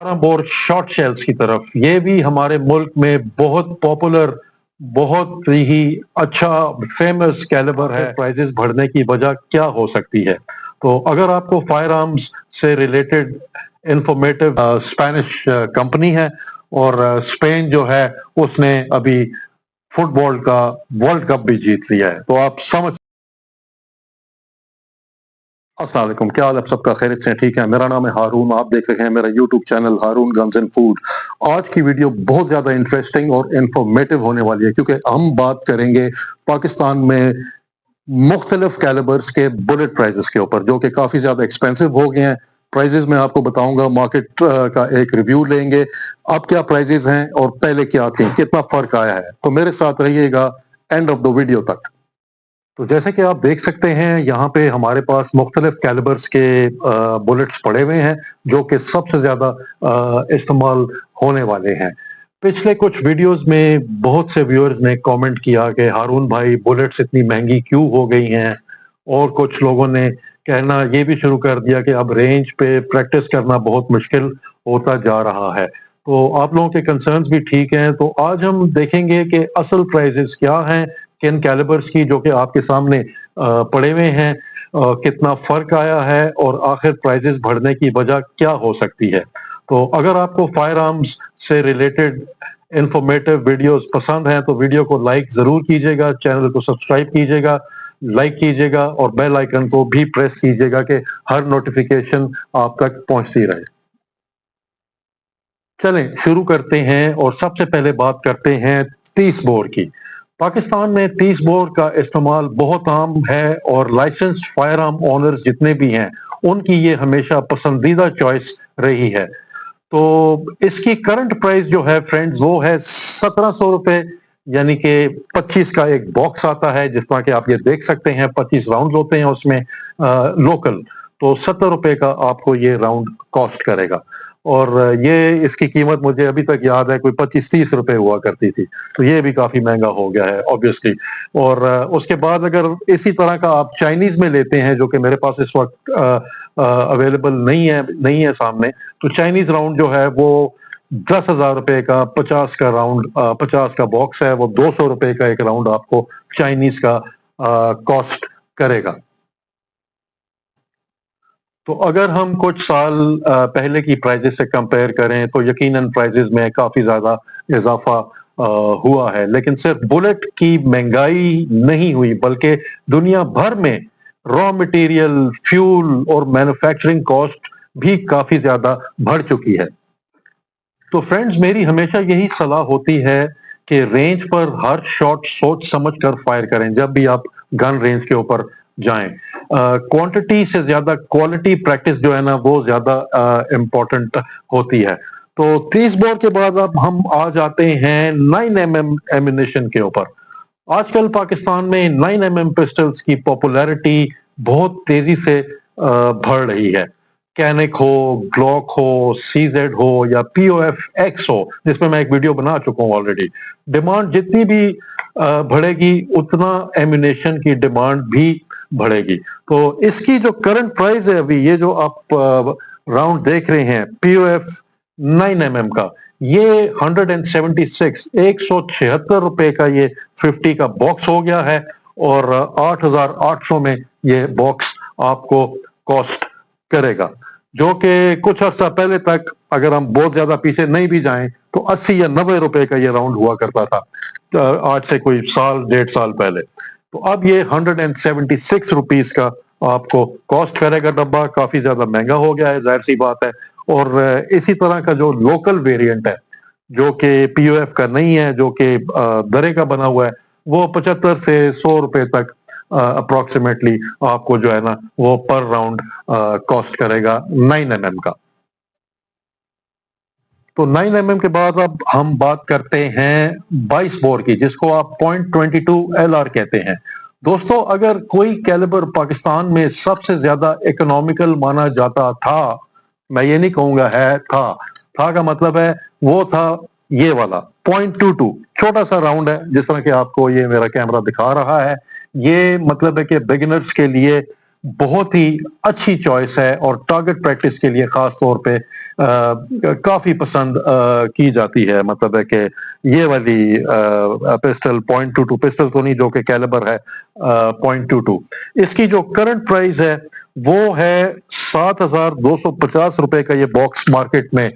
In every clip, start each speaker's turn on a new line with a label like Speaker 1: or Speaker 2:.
Speaker 1: और short shells की तरफ, ये भी हमारे मुल्क में बहुत पॉपुलर, बहुत ही अच्छा फेमस कैलिबर है। प्राइजेस बढ़ने की वजह क्या हो सकती है? तो अगर आपको फायर आर्म्स से रिलेटेड इंफॉर्मेटिव, स्पेनिश कंपनी है और स्पेन जो है उसने अभी फुटबॉल का वर्ल्ड कप भी जीत लिया है, तो आप समझ। अस्सलाम वालेकुम, क्या हाल है आप सबका? खैरियत से ठीक है? मेरा नाम है हारून, आप देख रहे हैं मेरा YouTube channel Haroon guns and food. आज की वीडियो बहुत ज़्यादा इंटरेस्टिंग और इंफॉर्मेटिव होने वाली है, क्योंकि हम बात करेंगे पाकिस्तान में मुख्तलिफ कैलिबर्स के बुलेट प्राइजेस के ऊपर, जो कि काफ़ी ज़्यादा एक्सपेंसिव हो गए हैं। प्राइजेस मैं आपको बताऊंगा, मार्केट का एक रिव्यू लेंगे, अब क्या प्राइजेस हैं और पहले क्या थी, कितना फ़र्क आया है। तो मेरे साथ रहिएगा एंड ऑफ द वीडियो तक। तो जैसे कि आप देख सकते हैं, यहाँ पे हमारे पास मुख्तलिफ कैलिबर्स के बुलेट्स पड़े हुए हैं, जो कि सबसे ज़्यादा इस्तेमाल होने वाले हैं। पिछले कुछ वीडियोस में बहुत से व्यूअर्स ने कमेंट किया कि हारून भाई, बुलेट्स इतनी महंगी क्यों हो गई हैं, और कुछ लोगों ने कहना ये भी शुरू कर दिया कि अब रेंज पे प्रैक्टिस करना बहुत मुश्किल होता जा रहा है। तो आप लोगों के कंसर्न्स भी ठीक हैं। तो आज हम देखेंगे कि असल प्राइजेस क्या हैं किन कैलिबर्स की, जो कि आपके सामने पड़े हुए हैं, कितना फर्क आया है और आखिर प्राइजेस बढ़ने की वजह क्या हो सकती है। तो अगर आपको फायर आर्म्स से रिलेटेड इंफॉर्मेटिव वीडियोस पसंद हैं तो वीडियो को लाइक जरूर कीजिएगा, चैनल को सब्सक्राइब कीजिएगा, लाइक कीजिएगा और बेल आइकन को भी प्रेस कीजिएगा कि हर नोटिफिकेशन आप तक पहुंचती रहे। चलें शुरू करते हैं और सबसे पहले बात करते हैं 30 बोर की। पाकिस्तान में 30 बोर का इस्तेमाल बहुत आम है और लाइसेंस्ड फायर आर्म ओनर्स जितने भी हैं उनकी ये हमेशा पसंदीदा चॉइस रही है। तो इसकी करंट प्राइस जो है फ्रेंड्स, वो है 1700 रुपए, यानी कि 25 का एक बॉक्स आता है, जिस तरह के आप ये देख सकते हैं 25 राउंड होते हैं उसमें लोकल। तो 70 रुपए का आपको ये राउंड कॉस्ट करेगा, और ये इसकी कीमत मुझे अभी तक याद है कोई 25-30 रुपए हुआ करती थी। तो ये भी काफी महंगा हो गया है ऑब्वियसली। और उसके बाद अगर इसी तरह का आप चाइनीज में लेते हैं, जो कि मेरे पास इस वक्त अवेलेबल नहीं है सामने, तो चाइनीज राउंड जो है वो 10,000 रुपए का, 50 का राउंड, 50 का बॉक्स है, वो 200 रुपए का एक राउंड आपको चाइनीज का कॉस्ट करेगा। तो अगर हम कुछ साल पहले की प्राइजेस से कंपेयर करें तो यकीनन प्राइजेस में काफी ज्यादा इजाफा हुआ है, लेकिन सिर्फ बुलेट की महंगाई नहीं हुई, बल्कि दुनिया भर में रॉ मटेरियल, फ्यूल और मैन्युफैक्चरिंग कॉस्ट भी काफी ज्यादा बढ़ चुकी है। तो फ्रेंड्स, मेरी हमेशा यही सलाह होती है कि रेंज पर हर शॉट सोच समझ कर फायर करें जब भी आप गन रेंज के ऊपर जाएं। क्वांटिटी से ज्यादा क्वालिटी प्रैक्टिस जो है ना, वो ज्यादा इम्पोर्टेंट होती है। तो 30 बोर के बाद अब हम आ जाते हैं 9mm एमिनेशन के ऊपर। आजकल पाकिस्तान में 9mm पिस्टल्स की पॉपुलैरिटी बहुत तेजी से बढ़ रही है। कैनिक हो, ग्लॉक हो, सीजेड हो या पीओएफ एक्स हो, जिसमें मैं एक वीडियो बना चुका हूं ऑलरेडी। डिमांड जितनी भी बढ़ेगी, उतना एम्यूनेशन की डिमांड भी बढ़ेगी। तो इसकी जो करंट प्राइस है अभी, ये जो आप राउंड देख रहे हैं पीओएफ 9mm का, ये 176 रुपए का ये 50 का बॉक्स हो गया है, और 8,800 में ये बॉक्स आपको कॉस्ट करेगा, जो कि कुछ अर्सा पहले तक, अगर हम बहुत ज्यादा पीछे नहीं भी जाएं, तो 80 या 90 रुपए का ये राउंड हुआ करता था आज से कोई साल 1.5 साल पहले। तो अब ये 176 रुपीज का आपको कॉस्ट करेगा डब्बा। काफी ज्यादा महंगा हो गया है, जाहिर सी बात है। और इसी तरह का जो लोकल वेरिएंट है, जो कि पीओएफ का नहीं है, जो कि दरे का बना हुआ है, वो 75 से 100 रुपए तक अप्रोक्सीमेटली आपको जो है ना, वो पर राउंड कॉस्ट करेगा 9mm का। तो 9mm के बाद अब हम बात करते हैं 22 बोर की, जिसको आप .22 LR कहते हैं। दोस्तों, अगर कोई कैलिबर पाकिस्तान में सबसे ज्यादा इकोनॉमिकल माना जाता था, मैं ये नहीं कहूंगा है, था का मतलब है वो था ये वाला .22, छोटा सा राउंड है, जिस तरह के आपको ये मेरा कैमरा दिखा रहा है। ये मतलब है कि बिगिनर्स के लिए بہت ہی اچھی چوائس ہے اور ٹارگٹ پریکٹس کے لیے خاص طور پہ کافی پسند کی جاتی ہے. مطلب ہے کہ یہ والی پسٹل .22 پسٹل تو نہیں جو کہ کیلیبر ہے .22. اس کی جو کرنٹ پرائز ہے وہ ہے 7,250 روپے کا. یہ باکس مارکیٹ میں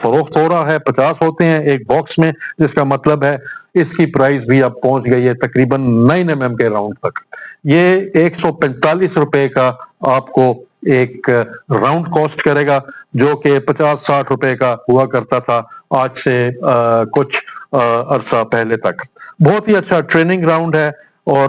Speaker 1: فروخت ہو رہا ہے. 50 ہوتے ہیں ایک باکس میں، جس کا مطلب ہے اس کی پرائز بھی اب پہنچ گئی ہے تقریباً 9 mm کے راؤنڈ تک. یہ 145 روپے کا آپ کو ایک راؤنڈ کاسٹ کرے گا، جو کہ 50-60 روپے کا ہوا کرتا تھا آج سے کچھ عرصہ پہلے تک. بہت ہی اچھا ٹریننگ راؤنڈ ہے اور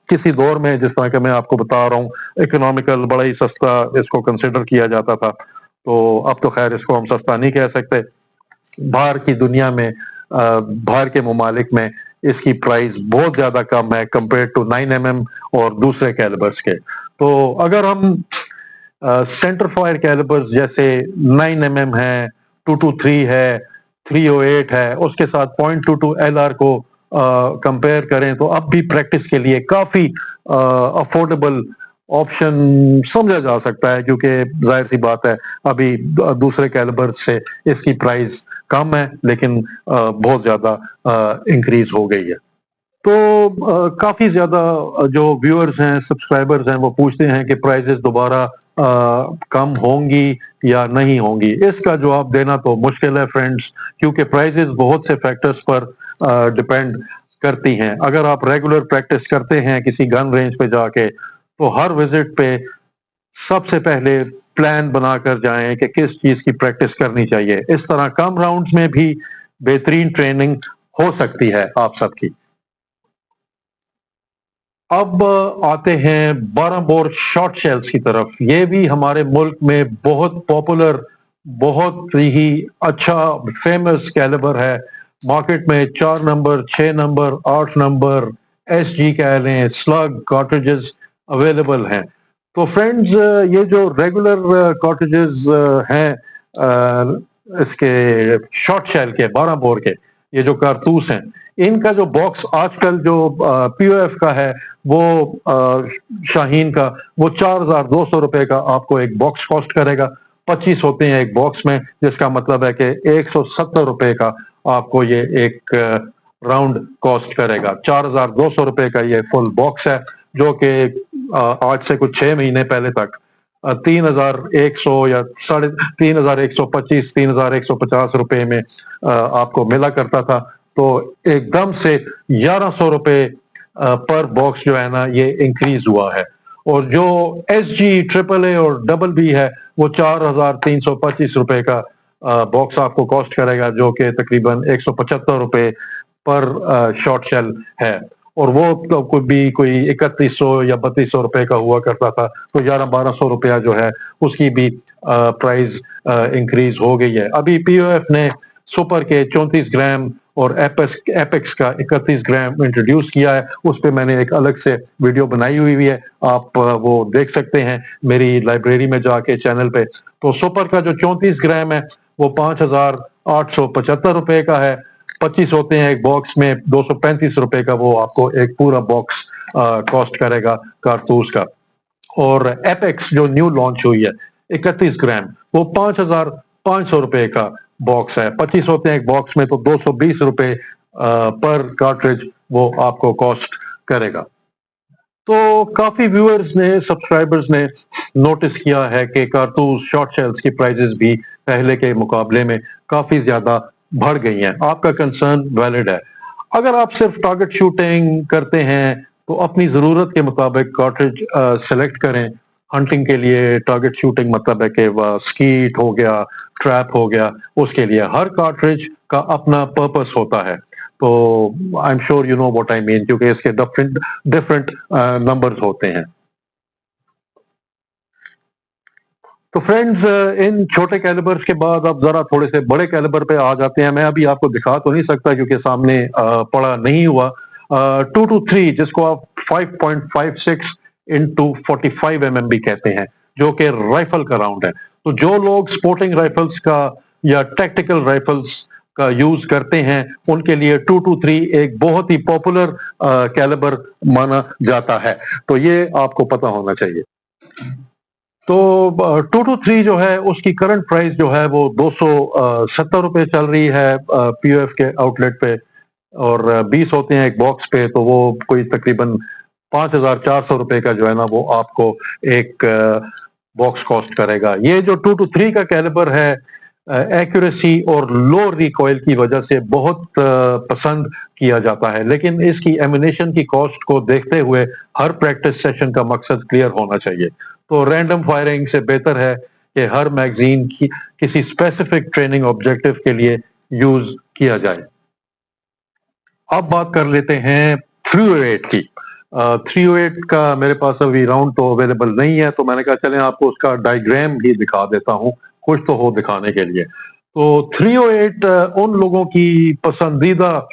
Speaker 1: کسی دور میں جس طرح کہ میں آپ کو بتا رہا ہوں اکنامیکل بڑا ہی سستا اس کو کنسیڈر کیا جاتا تھا. تو اب تو خیر اس کو ہم سستا نہیں کہہ سکتے. باہر کی دنیا میں باہر کے ممالک میں اس کی پرائز بہت زیادہ کم ہے کمپیئر ٹو 9 mm اور دوسرے کیلیبرز کے. تو اگر ہم سینٹر فائر کیلیبرز جیسے 9 mm ہے، 223 ہے، 308 ہے، اس کے ساتھ .22 LR کو کمپیئر کریں تو اب بھی پریکٹس کے لیے کافی افورڈیبل آپشن سمجھا جا سکتا ہے، کیونکہ ظاہر سی بات ہے ابھی دوسرے کیلیبر سے اس کی پرائز کم ہے لیکن بہت زیادہ انکریز ہو گئی ہے. تو کافی زیادہ جو ویورز ہیں، سبسکرائبرز ہیں، وہ پوچھتے ہیں کہ پرائزز دوبارہ کم ہوں گی یا نہیں ہوں گی. اس کا جواب دینا تو مشکل ہے فرینڈز، کیونکہ پرائزز بہت سے فیکٹرز پر ڈپینڈ کرتی ہیں. اگر آپ ریگولر پریکٹس کرتے ہیں کسی گن رینج پہ جا کے تو ہر وزٹ پہ سب سے پہلے پلان بنا کر جائیں کہ کس چیز کی پریکٹس کرنی چاہیے. اس طرح کم راؤنڈز میں بھی بہترین ٹریننگ ہو سکتی ہے آپ سب کی. اب آتے ہیں 12 بور شارٹ شیلز کی طرف. یہ بھی ہمارے ملک میں بہت پاپولر، بہت ہی اچھا فیمس کیلیبر ہے. مارکیٹ میں 4 number, 6 number, 8 number S G کہہ لیں سلگ کارٹریجز اویلیبل ہیں. تو فرینڈز یہ جو ریگولر کارٹریجز ہیں اس کے شارٹ شیل کے 12 بور کے، یہ جو کارتوس ہیں، ان کا جو باکس آج کل جو پی او ایف کا ہے وہ شاہین کا، وہ 4,200 روپے کا آپ کو ایک باکس کاسٹ کرے گا. 25 ہوتے ہیں ایک باکس میں، جس کا مطلب ہے کہ 170 روپے کا آپ کو یہ ایک راؤنڈ کاسٹ کرے گا. 4,200 روپے کا یہ فل باکس ہے، جو کہ آج سے کچھ 6 مہینے پہلے تک 3,100 یا 3,125 3,150 روپے میں آپ کو ملا کرتا تھا. تو ایک دم سے 1,100 روپے پر باکس جو ہے نا یہ انکریز ہوا ہے. اور جو ایس جی ٹریپل اے اور ڈبل بی ہے وہ 4,325 روپے کا باکس آپ کو کاسٹ کرے گا، جو کہ تقریباً 175 روپے پر شارٹ شیل ہے. اور وہ کوئی 3,100 یا 3,200 روپے کا ہوا کرتا تھا. تو 1,100-1,200 روپیہ جو ہے اس کی بھی پرائز انکریز ہو گئی ہے. ابھی پی او ایف نے سپر کے 34 گرام اور ایپیکس کا 31 گرام انٹروڈیوس کیا ہے. اس پہ میں نے ایک الگ سے ویڈیو بنائی ہوئی ہے، آپ وہ دیکھ سکتے ہیں میری لائبریری میں جا کے چینل پہ. تو سپر کا جو 34 گرام ہے وہ 5,875 روپے کا ہے. 25 ہوتے ہیں ایک باکس میں، 235 روپے کا وہ آپ کو ایک پورا باکس کاسٹ کرے گا کارتوس کا. اور ایپیکس جو نیو لانچ ہوئی ہے 31 گرام، وہ 5,500 روپے کا باکس ہے. 25 ہوتے ہیں ایک باکس میں، تو 220 روپے پر کارٹریج وہ آپ کو کاسٹ کرے گا. تو کافی ویورز نے، سبسکرائبرز نے نوٹس کیا ہے کہ کارتوس شارٹ شیلز کی پرائزز بھی پہلے کے مقابلے میں کافی زیادہ بڑھ گئی ہیں. آپ کا کنسرن ویلڈ ہے. اگر آپ صرف ٹارگٹ شوٹنگ کرتے ہیں تو اپنی ضرورت کے مطابق کارٹریج سلیکٹ کریں. ہنٹنگ کے لیے ٹارگٹ شوٹنگ مطلب ہے کہ سکیٹ ہو گیا، ٹریپ ہو گیا، اس کے لیے ہر کارٹریج کا اپنا پرپس ہوتا ہے. تو I am sure you know what I mean, کیونکہ اس کے ڈفرنٹ نمبرز ہوتے ہیں. تو فرینڈز ان چھوٹے کیلیبرز کے بعد اب ذرا تھوڑے سے بڑے کیلیبر پہ آ جاتے ہیں. میں ابھی آپ کو دکھا تو نہیں سکتا کیونکہ سامنے پڑا نہیں ہوا. 223 جس کو آپ 5.56 انٹو 45 mm بھی کہتے ہیں، جو کہ رائفل کا راؤنڈ ہے. تو جو لوگ سپورٹنگ رائفلز کا یا ٹیکٹیکل رائفلز का यूज करते हैं उनके लिए 223 एक बहुत ही पॉपुलर कैलिबर माना जाता है, तो ये आपको पता होना चाहिए। तो 223 जो है उसकी करंट प्राइस जो है वो 270 रुपए चल रही है पीओएफ के आउटलेट पे, और 20 होते हैं एक बॉक्स पे, तो वो कोई तकरीबन 5,400 रुपए का जो है ना वो आपको एक बॉक्स कॉस्ट करेगा। ये जो 223 का कैलिबर है एक्यूरेसी और लो रिकॉइल की वजह से बहुत पसंद किया जाता है, लेकिन इसकी एमिनेशन की कॉस्ट को देखते हुए हर प्रैक्टिस सेशन का मकसद क्लियर होना चाहिए। तो रैंडम फायरिंग से बेहतर है कि हर मैगजीन की किसी स्पेसिफिक ट्रेनिंग ऑब्जेक्टिव के लिए यूज किया जाए। अब बात कर लेते हैं 308 की। 308 का मेरे पास अभी राउंड तो अवेलेबल नहीं है, तो मैंने कहा चलें आपको उसका डायग्राम भी दिखा देता हूँ, कुछ तो हो दिखाने के लिए। तो 308 उन लोगों की पसंदीदा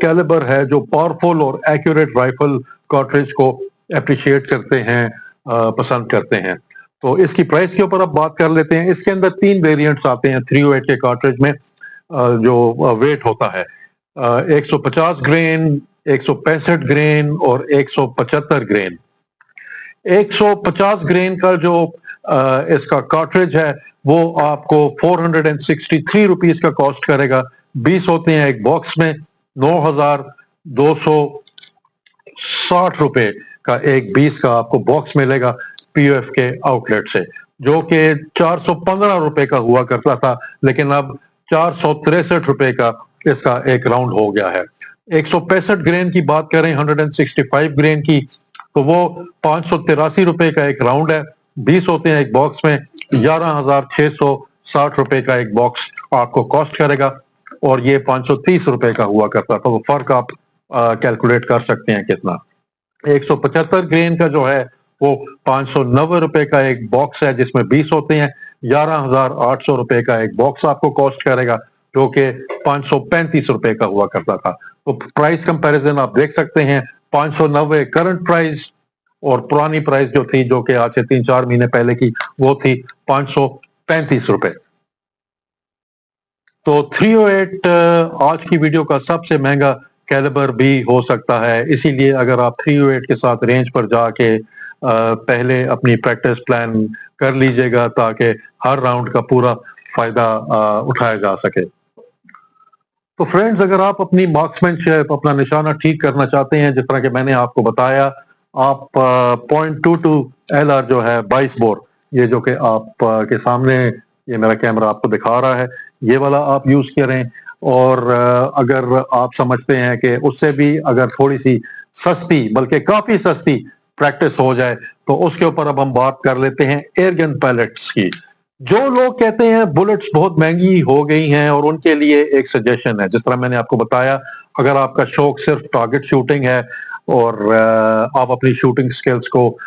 Speaker 1: कैलिबर है जो पावरफुल और एक्यूरेट राइफल कार्ट्रिज को अप्रिशिएट करते हैं, पसंद करते हैं। तो इसकी प्राइस के ऊपर अब बात कर लेते हैं। इसके अंदर 3 वेरिएंट्स आते हैं 308 के कार्ट्रिज में, जो वेट होता है 150 ग्रेन, 165 ग्रेन और 175 ग्रेन। 150 ग्रेन का जो इसका कार्ट्रिज है वो आपको 463 रुपीज का कॉस्ट करेगा। 20 होते हैं एक बॉक्स में, 9,260 रुपए का एक 20 का आपको बॉक्स मिलेगा पीओएफ के आउटलेट से, जो कि 415 रुपए का हुआ करता था, लेकिन अब 463 रुपए का इसका एक राउंड हो गया है। 165 ग्रेन की बात करें 165 ग्रेन की, तो वो 583 रुपए का एक राउंड है। 20 होते हैं एक बॉक्स में, 11,660 रुपए का एक बॉक्स आपको कॉस्ट करेगा, और ये 530 रुपए का हुआ करता था। वो फर्क आप कैलकुलेट कर सकते हैं कितना। 175 ग्रेन का जो है वो 590 रुपए का एक बॉक्स है, जिसमें 20 होते हैं, 11,800 रुपए का एक बॉक्स आपको कॉस्ट करेगा, जो कि 535 रुपए का हुआ करता था। तो प्राइस कंपैरिजन आप देख सकते हैं, 590 करंट प्राइस और पुरानी प्राइस जो थी, जो कि आज से 3-4 महीने पहले की, वो थी 535 रुपए। तो 308 आज की वीडियो का सबसे महंगा कैलिबर भी हो सकता है, इसीलिए अगर आप 308 के साथ रेंज पर जाके पहले अपनी प्रैक्टिस प्लान कर लीजिएगा, ताकि हर राउंड का पूरा फायदा उठाया जा सके। तो फ्रेंड्स, अगर आप अपनी मार्क्समैनशिप, अपना निशाना ठीक करना चाहते हैं, जिस तरह के मैंने आपको बताया, आप .22 LR जो है 22 बोर, ये जो कि आप के सामने ये मेरा कैमरा आपको दिखा रहा है, ये वाला आप यूज करें। और अगर आप समझते हैं कि उससे भी अगर थोड़ी सी सस्ती, बल्कि काफी सस्ती प्रैक्टिस हो जाए, तो उसके ऊपर अब हम बात कर लेते हैं एयरगन पैलेट्स की। जो लोग कहते हैं बुलेट्स बहुत महंगी हो गई हैं, और उनके लिए एक सजेशन है। जिस तरह मैंने आपको बताया, अगर आपका शौक सिर्फ टारगेट शूटिंग है और आप अपनी शूटिंग स्किल्स को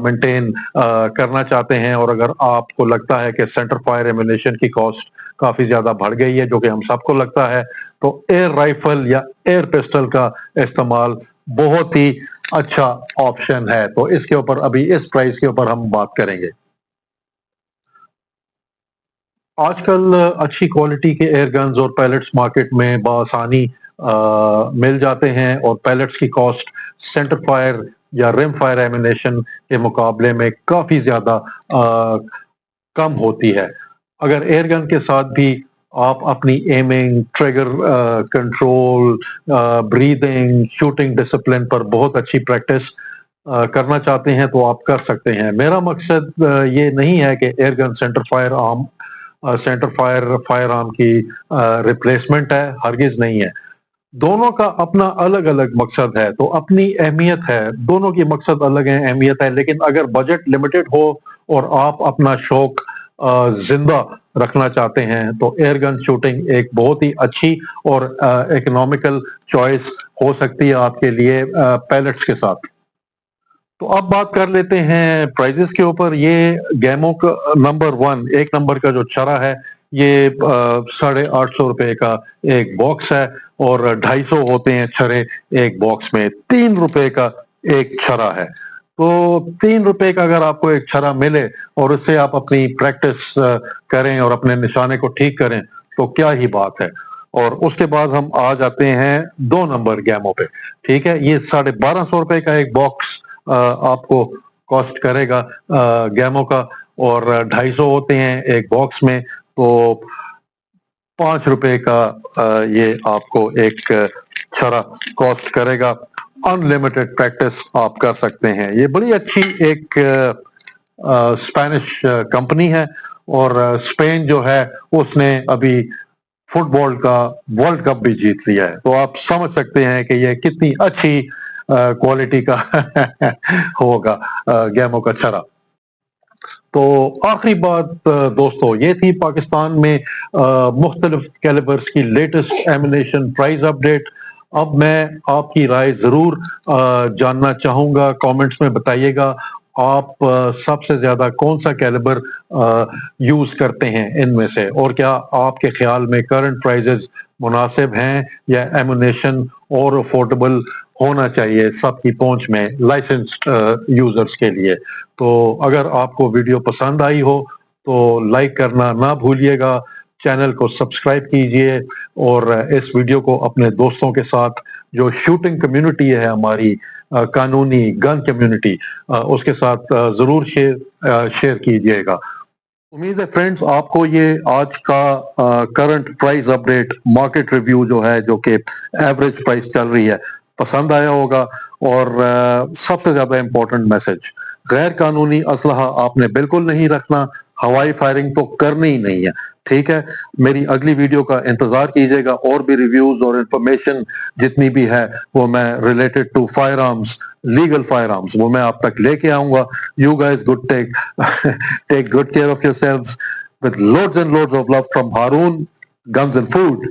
Speaker 1: मेंटेन करना चाहते हैं, और अगर आपको लगता है कि सेंटर फायर एम्यूनेशन की कॉस्ट काफी ज्यादा बढ़ गई है, जो कि हम सबको लगता है, तो एयर राइफल या एयर पिस्टल का इस्तेमाल बहुत ही अच्छा ऑप्शन है। तो इसके ऊपर अभी इस प्राइस के ऊपर हम बात करेंगे। आजकल अच्छी क्वालिटी के एयर गन्स और पैलेट्स मार्केट में बआसानी मिल जाते हैं, और पैलेट्स की कॉस्ट सेंटर फायर या रिम फायर एमिनेशन के मुकाबले में काफी ज्यादा कम होती है। अगर एयर गन के साथ भी आप अपनी aiming, trigger control, breathing, shooting discipline पर बहुत अच्छी प्रैक्टिस करना चाहते हैं, तो आप कर सकते हैं। मेरा मकसद ये नहीं है कि air gun centre fire arm की रिप्लेसमेंट है, हरगिज नहीं है। दोनों का अपना अलग अलग मकसद है, तो अपनी अहमियत है, दोनों की मकसद अलग है, अहमियत है। लेकिन अगर बजट लिमिटेड हो और आप अपना शौक जिंदा रखना चाहते हैं, तो एयर गन शूटिंग एक बहुत ही अच्छी और इकोनॉमिकल चॉइस हो सकती है आपके लिए पैलेट्स के साथ। तो अब बात कर लेते हैं प्राइजेस के ऊपर। ये गैमोक नंबर 1, एक नंबर का जो छरा है, ये 850 रुपए का एक बॉक्स है, और 250 होते हैं छरे एक बॉक्स में। 3 रुपए का एक छरा है। तो 3 रुपए का अगर आपको एक छरा मिले और उससे आप अपनी प्रैक्टिस करें और अपने निशाने को ठीक करें, तो क्या ही बात है। اور اس کے بعد ہم آ جاتے ہیں 2 نمبر گیموں پہ. ٹھیک ہے, یہ 1250 روپے کا ایک باکس آپ کو کاسٹ کرے گا گیموں کا, اور 250 ہوتے ہیں ایک باکس میں, تو 5 روپے کا یہ آپ کو ایک چھرا کاسٹ کرے گا. ان لمیٹڈ پریکٹس آپ کر سکتے ہیں. یہ بڑی اچھی ایک اسپینش کمپنی ہے, اور اسپین جو ہے اس نے ابھی فٹ بال کا ورلڈ کپ بھی جیت لیا ہے, تو آپ سمجھ سکتے ہیں کہ یہ کتنی اچھی کوالٹی کا ہوگا گیموں کا چھرا. تو آخری بات دوستو یہ تھی پاکستان میں مختلف کیلیبرز کی لیٹسٹ ایمونیشن پرائز اپڈیٹ. اب میں آپ کی رائے ضرور جاننا چاہوں گا, کامنٹس میں بتائیے گا آپ سب سے زیادہ کون سا کیلیبر یوز کرتے ہیں ان میں سے, اور کیا آپ کے خیال میں کرنٹ پرائزز مناسب ہیں یا ایمونیشن اور افورڈیبل ہونا چاہیے سب کی پہنچ میں لائسنسڈ یوزرز کے لیے. تو اگر آپ کو ویڈیو پسند آئی ہو تو لائک کرنا نہ بھولیے گا, چینل کو سبسکرائب کیجئے, اور اس ویڈیو کو اپنے دوستوں کے ساتھ جو شوٹنگ کمیونٹی ہے ہماری قانونی گن کمیونٹی, اس کے ساتھ ضرور شیئر کیجئے گا. امید ہے فرینڈز آپ کو یہ آج کا current price update market review جو ہے, جو کہ ایوریج پرائز چل رہی ہے, پسند آیا ہوگا. اور سب سے زیادہ امپورٹنٹ میسج, غیر قانونی اسلحہ آپ نے بالکل نہیں رکھنا, ہوائی فائرنگ تو کرنی ہی نہیں ہے. ٹھیک ہے, میری اگلی ویڈیو کا انتظار کیجیے گا, اور بھی ریویوز اور انفارمیشن جتنی بھی ہے وہ میں related to firearms, legal firearms, وہ میں آپ تک لے کے آؤں گا. You guys take good care of yourselves with loads and loads of love from Haroon Guns and Food.